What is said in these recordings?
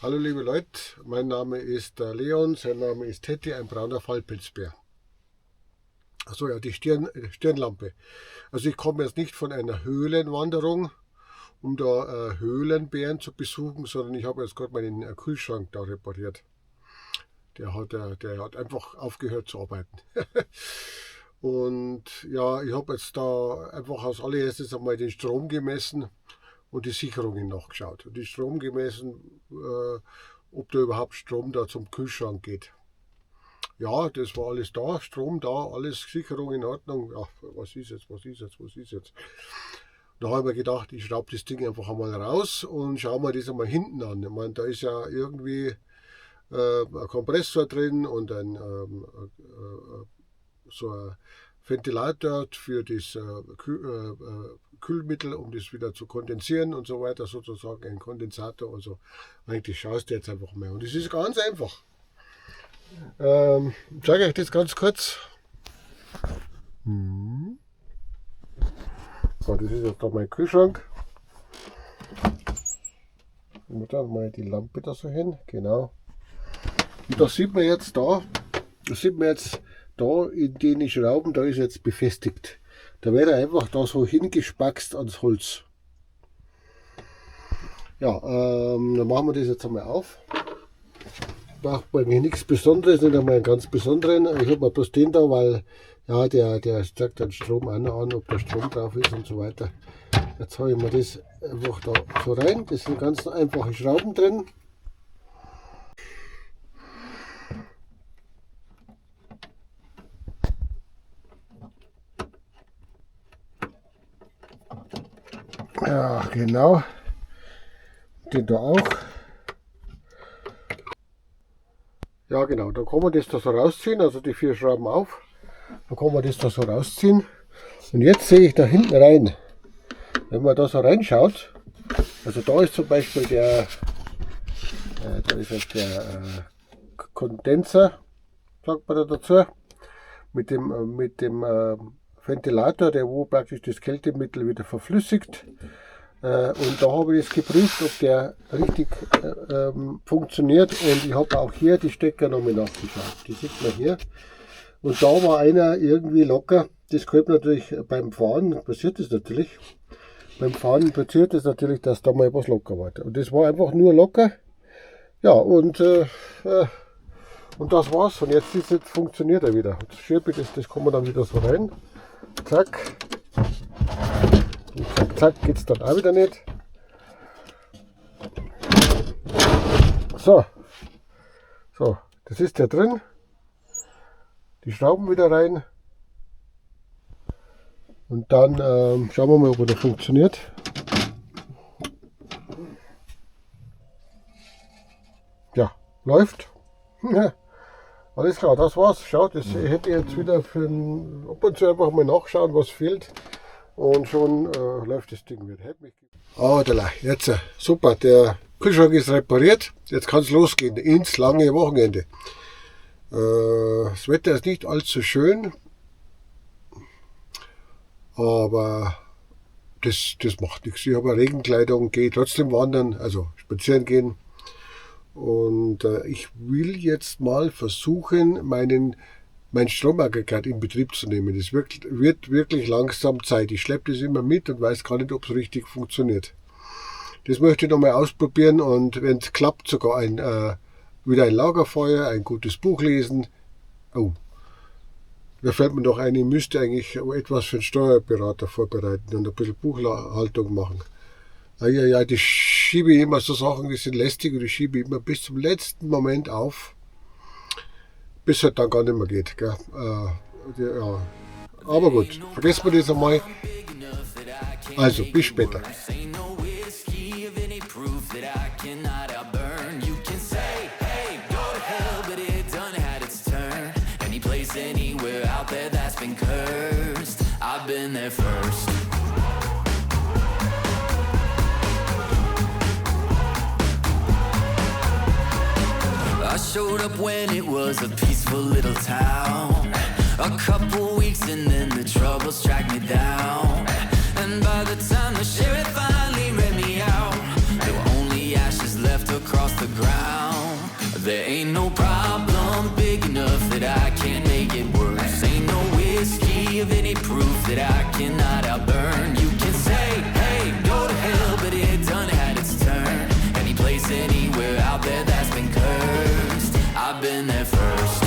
Hallo liebe Leute, mein Name ist Leon, sein Name ist Teddy, ein brauner Fallpilzbär. Achso, ja, die Stirnlampe. Also ich komme jetzt nicht von einer Höhlenwanderung, um da Höhlenbären zu besuchen, sondern ich habe jetzt gerade meinen Kühlschrank da repariert. Der hat einfach aufgehört zu arbeiten. Und ja, ich habe jetzt da einfach als allererstes einmal den Strom gemessen und die Sicherungen nachgeschaut. Und die Strom gemessen, ob da überhaupt Strom da zum Kühlschrank geht. Ja, das war alles da, Strom da, alles Sicherung in Ordnung. Ja, was ist jetzt? Da habe ich mir gedacht, ich schraube das Ding einfach einmal raus und schaue mir das einmal hinten an. Ich meine, da ist ja irgendwie ein Kompressor drin und so ein Ventilator für das Kühlmittel, um das wieder zu kondensieren und so weiter, sozusagen ein Kondensator. Also eigentlich schaust du jetzt einfach mal. Und das ist ganz einfach. Ich zeige euch das ganz kurz. So, das ist jetzt da mein Kühlschrank. Und dann mal die Lampe da so hin, genau. Und da sieht man jetzt da in den Schrauben, da ist jetzt befestigt. Da wäre einfach da so hingespackst ans Holz. Ja, dann machen wir das jetzt einmal auf. Braucht man nichts Besonderes, nicht einmal einen ganz besonderen. Ich habe mal bloß den da, weil ja, der zeigt dann Strom auch noch an, ob da Strom drauf ist und so weiter. Jetzt habe ich mir das einfach da so rein. Das sind ganz einfache Schrauben drin. Ja, genau. Den da auch. Ja, genau. Da kann man das da so rausziehen, also die 4 Schrauben auf. Da kann man das da so rausziehen. Und jetzt sehe ich da hinten rein. Wenn man da so reinschaut, also da ist zum Beispiel der Kondenser, sagt man da dazu, mit dem Ventilator, der wo praktisch das Kältemittel wieder verflüssigt. Und da habe ich jetzt geprüft, ob der richtig funktioniert. Und ich habe auch hier die Stecker nochmal nachgeschaut. Die sieht man hier. Und da war einer irgendwie locker. Das könnte natürlich beim Fahren, passiert das natürlich. Beim Fahren passiert es natürlich, dass da mal was locker war. Und das war einfach nur locker. Ja, und das war's. Und jetzt funktioniert er wieder. Das kann man dann wieder so rein. Zack. Und zack, zack, geht es dann auch wieder nicht. So, das ist der drin. Die Schrauben wieder rein. Und dann schauen wir mal, ob er da funktioniert. Ja, läuft. Ja, alles klar, das war's. Schaut, das hätte ich jetzt wieder für ab und zu einfach mal nachschauen, was fehlt. Und schon läuft das Ding wieder. Jetzt super, der Kühlschrank ist repariert. Jetzt kann es losgehen ins lange Wochenende. Das Wetter ist nicht allzu schön, aber das macht nichts. Ich habe Regenkleidung, gehe trotzdem wandern, also spazieren gehen. Und ich will jetzt mal versuchen, mein Stromaggregat in Betrieb zu nehmen. Das wird wirklich langsam Zeit. Ich schleppe das immer mit und weiß gar nicht, ob es richtig funktioniert. Das möchte ich nochmal ausprobieren und wenn es klappt, sogar wieder ein Lagerfeuer, ein gutes Buch lesen. Oh, da fällt mir doch ein, ich müsste eigentlich etwas für einen Steuerberater vorbereiten und ein bisschen Buchhaltung machen. Ja, die schiebe ich immer so Sachen, die sind lästig und die schiebe ich immer bis zum letzten Moment auf. Bis halt dann gar nicht mehr geht. Gell? Ja. Aber gut, vergessen wir das einmal. Also, bis später. I showed up when it was a peaceful little town. A couple weeks and then the troubles tracked me down. And by the time the sheriff finally read me out, there were only ashes left across the ground. There ain't no problem big enough that I can't make it worse. Ain't no whiskey of any proof that I cannot outburn. You can say, hey, go to hell, but it done had its turn. Any place, anywhere out there that's been cursed, I've been there first.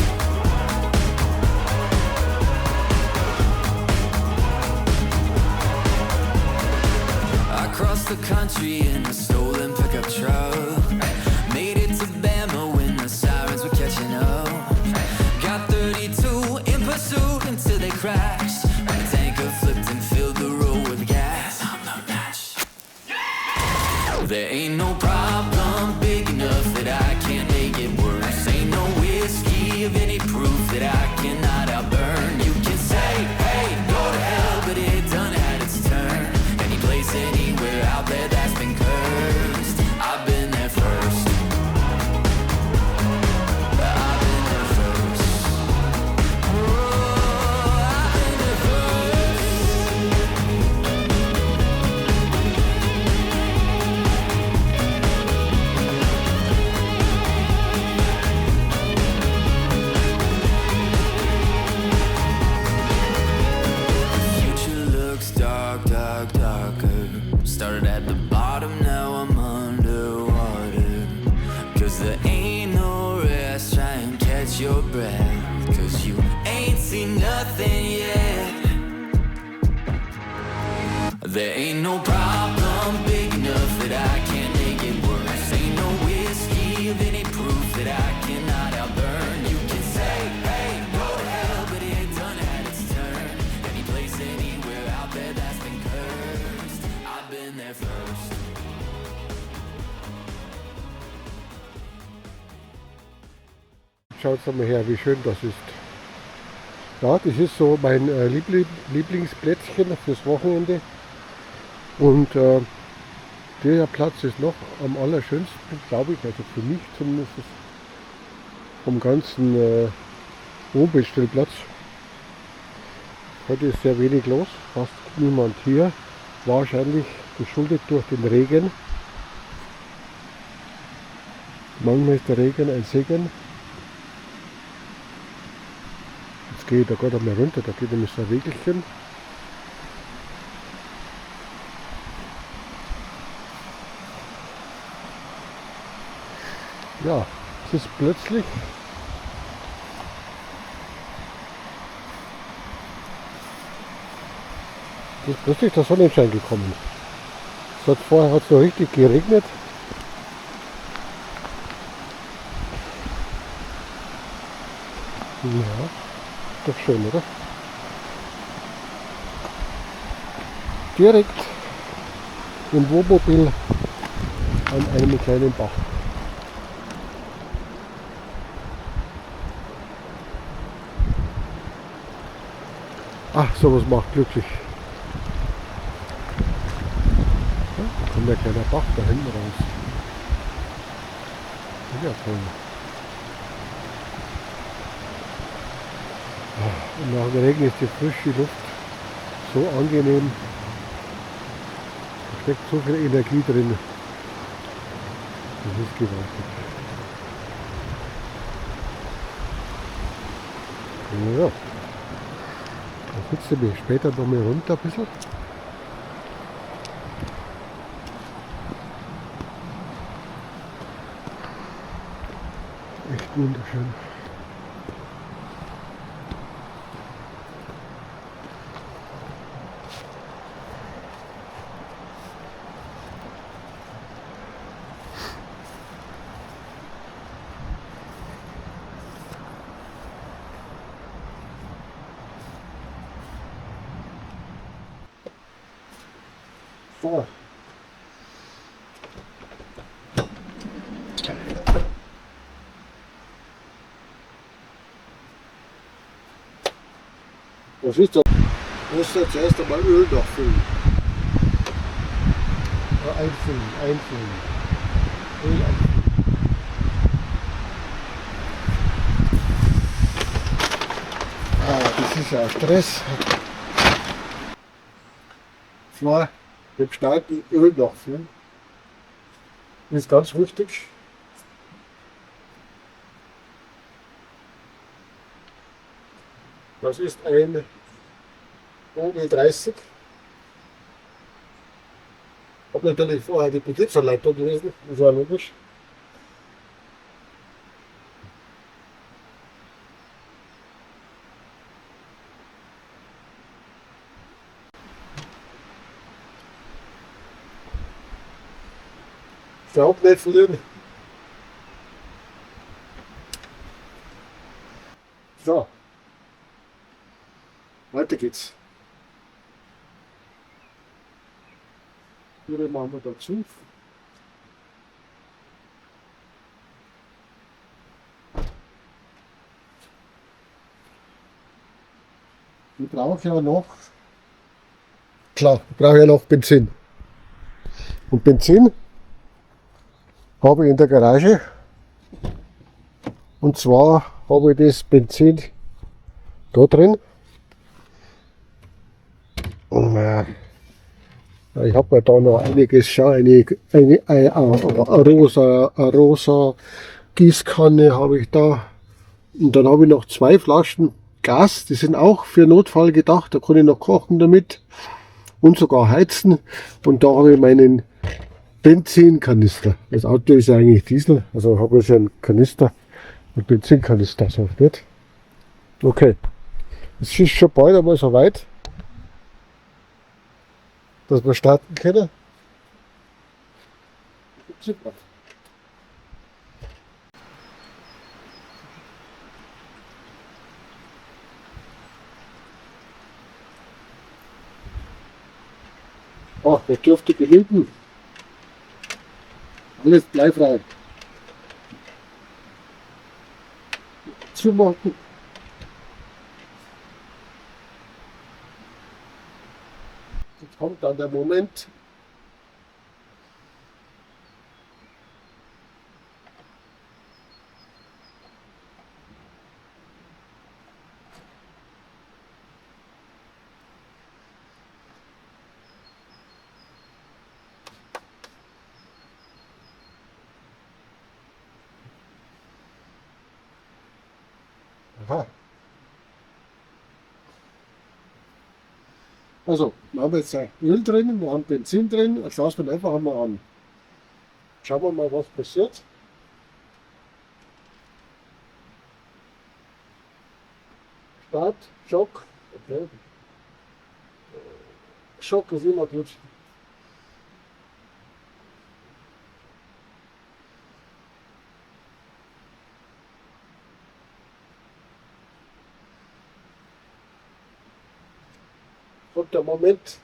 I crossed the country in a stolen pickup truck. Made it to Bama when the sirens were catching up. Got 32 in pursuit until they crashed. And the tanker flipped and filled the road with gas. I'm the match. There ain't no problem big enough that I can't make it worse. Ain't no whiskey of any proof that I cannot outburn. You can say, hey, go to hell, but it done had its turn. Any place, anywhere out there that's been cursed, I've been there first. I've been there first. Oh, I've been there darker. Started at the bottom, now I'm underwater. Cause there ain't no rest, try and catch your breath. Cause you ain't seen nothing yet. There ain't no problem big enough that I can't make it worse. Ain't no whiskey of any proof that I cannot outburn. You can say, hey, go to hell, but it done had its turn. Any place, anywhere out there that's been cursed, I've been there first. Schaut mal her, wie schön das ist. Ja, das ist so mein Lieblingsplätzchen fürs Wochenende. Und der Platz ist noch am allerschönsten, glaube ich, also für mich zumindest vom ganzen Wohnbildstellplatz. Heute ist sehr wenig los, fast niemand hier. Wahrscheinlich geschuldet durch den Regen. Manchmal ist der Regen ein Segen. Jetzt gehe ich da gerade einmal runter, da geht nämlich so ein Wegelchen. Ja, es ist plötzlich der Sonnenschein gekommen. Vorher hat es noch richtig geregnet. Ja, doch schön, oder? Direkt im Wohnmobil an einem kleinen Bach. Ach, sowas macht glücklich. Ja, da kommt der kleine Bach da hinten raus. Ja, toll. Und nach dem Regen ist die frische Luft so angenehm. Da steckt so viel Energie drin. Das ist gewaltig. Ja. Dann sitze ich mich später noch mal runter ein bisschen. Echt wunderschön. So. Was ist das? Du musst jetzt erst einmal Öl nachfüllen. Ja, einfüllen. Öl einfüllen. Das ist ja Stress. So, mit starkem Öl nachfüllen. Das ist ganz wichtig. Das ist ein OE30. Ich habe natürlich vorher die Betriebsanleitung gelesen, das war logisch. Staub nicht verlieren. So, weiter geht's. Hier machen wir dazu. Ich brauche ja noch, klar, ich brauche ja noch Benzin. Und Benzin habe ich in der Garage. Und zwar habe ich das Benzin da drin. Und, ich habe mir da noch einiges schon, eine rosa Gießkanne habe ich da. Und dann habe ich noch 2 Flaschen Gas, die sind auch für Notfall gedacht, da kann ich noch kochen damit und sogar heizen. Und da habe ich meinen Benzinkanister. Das Auto ist ja eigentlich Diesel, also habe ich einen Kanister mit Benzinkanister, so nicht? Okay, es ist schon bald einmal so weit, dass wir starten können. Super. Oh, der dürfte hinten. Alles bleifrei. Zumachen. Jetzt kommt dann der Moment. Aha. Also, wir haben jetzt Öl drin, wir haben Benzin drin, jetzt lassen wir einfach mal an. Schauen wir mal, was passiert. Start, Schock. Okay. Schock ist immer gut. Und der Moment.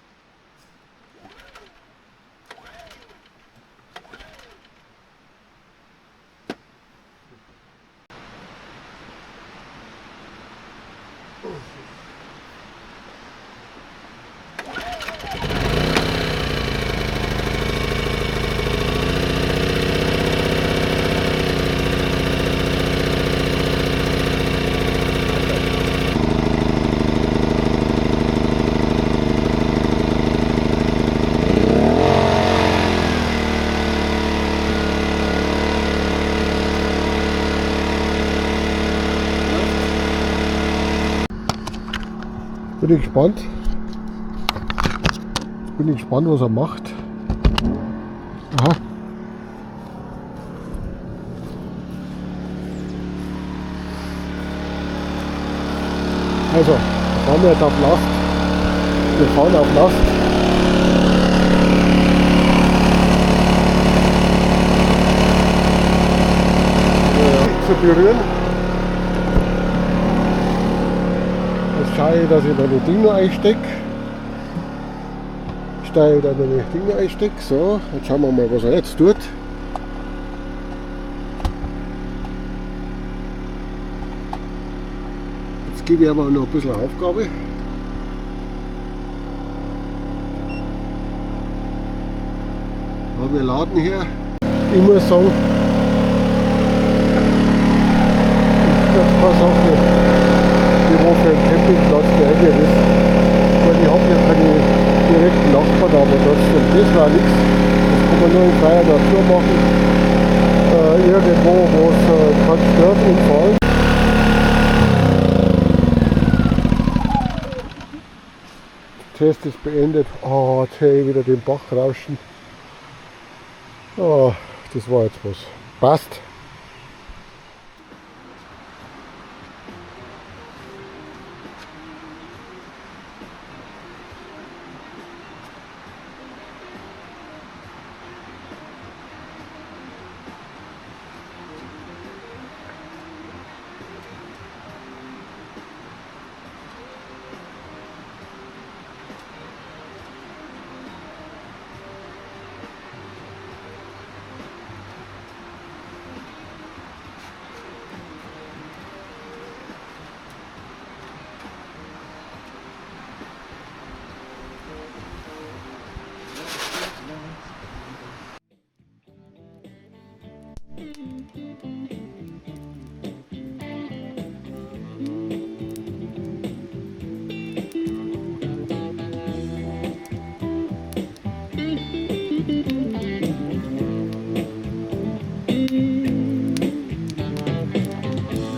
Bin ich gespannt. Bin ich gespannt, was er macht. Aha. Also, wir fahren jetzt auf Last. Wir fahren auf Last. Nicht zu berühren. Jetzt schaue ich, dass ich meine Dinger einstecke. Steil da meine Dinger einstecke. So, jetzt schauen wir mal, was er jetzt tut. Jetzt gebe ich aber noch ein bisschen Aufgabe. Aber wir laden hier. Ich muss sagen, das ist keine Sache, die wo für einen Campingplatz geeignet ist. Weil ich habe ja keine direkten Nachbarn, aber das war nichts. Das kann man nur in freier Natur machen. Irgendwo, wo es keinen stört und vor allem Prozess ist beendet. Oh, jetzt höre ich wieder den Bach rauschen. Oh, das war jetzt was. Passt.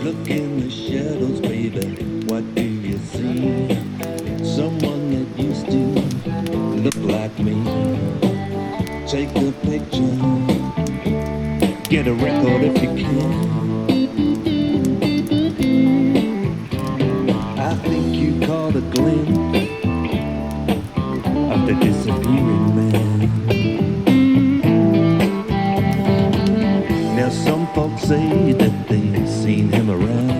Look in the shadows, baby, what do you see? Someone that used to look like me. Take a picture, get a record if you can. I think you caught a glimpse of the disappearing man. Now some folks say that they've seen him around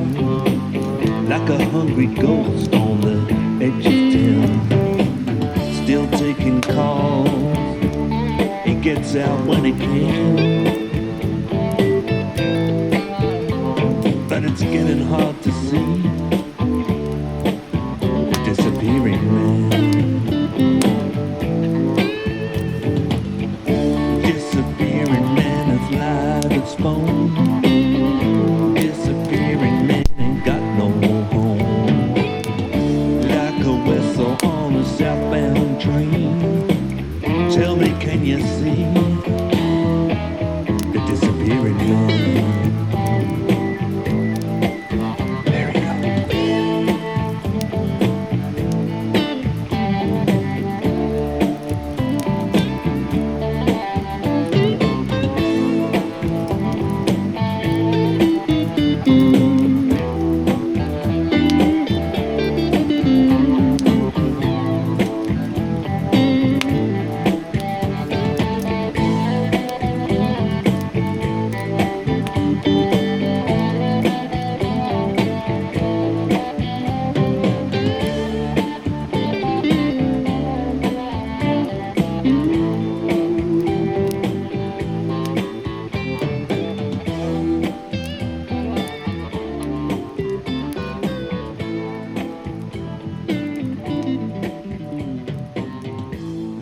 like a hungry ghost on the edge of town, still taking calls. He gets out when he can, but it's getting hard to see the disappearing man. Disappearing man is live as phone. Disappearing man ain't got no home. Like a whistle on a southbound train. Tell me, can you see the disappearing man? There he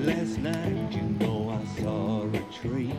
Last night, you know, I saw a tree